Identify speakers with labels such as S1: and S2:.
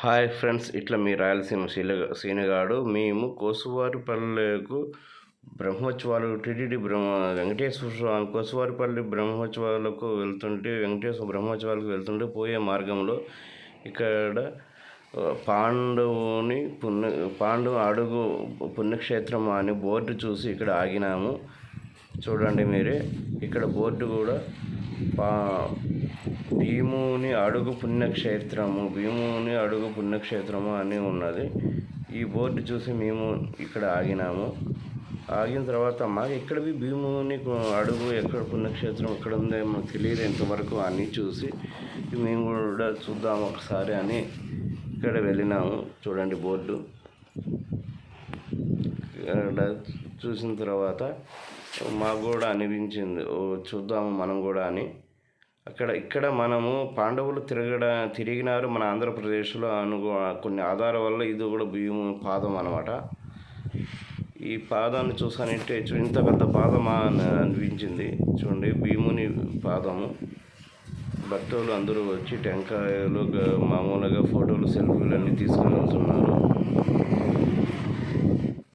S1: Hi friends, ఇట్లా మీ రాయలసీమ సీనుగాడు. మేము కోసువారిపల్లెకు బ్రహ్మోత్సవాలు టీటీడీ వెంకటేశ్వర స్వామి కోసువారిపల్లి బ్రహ్మోత్సవాలకు వెళ్తుంటే బ్రహ్మోత్సవాలకు వెళ్తుంటే పోయే మార్గంలో ఇక్కడ పాండవ అడుగు పుణ్యక్షేత్రం అని బోర్డు చూసి ఇక్కడ ఆగినాము. చూడండి మీరే, ఇక్కడ బోర్డు కూడా భీముని అడుగు పుణ్యక్షేత్రము అని ఉన్నది. ఈ బోర్డు చూసి మేము ఇక్కడ ఆగినాము. ఆగిన తర్వాత మాకు ఇక్కడ భీముని అడుగు ఎక్కడ పుణ్యక్షేత్రం ఎక్కడ ఉందో మాకు తెలియదు ఇంతవరకు అని చూసి మేము కూడా చూద్దాం ఒకసారి అని ఇక్కడ వెళ్ళినాము. చూడండి బోర్డు. ఇక్కడ చూసిన తర్వాత మాకు కూడా అనిపించింది, చూద్దాము మనం కూడా అని. ఇక్కడ మనము పాండవులు తిరిగినారు మన ఆంధ్రప్రదేశ్లో కొన్ని ఆధారాల వల్ల ఇది కూడా భీముని పాదం అన్నమాట. ఈ పాదాన్ని చూసానంటే ఇంత పెద్ద పాదమా అని అనిపించింది. చూడండి, భీముని పాదము. భక్తులు అందరూ వచ్చి టెంకాయలు మామూలుగా ఫోటోలు సెల్ఫీలు అన్నీ తీసుకుని వెళ్తున్నారు.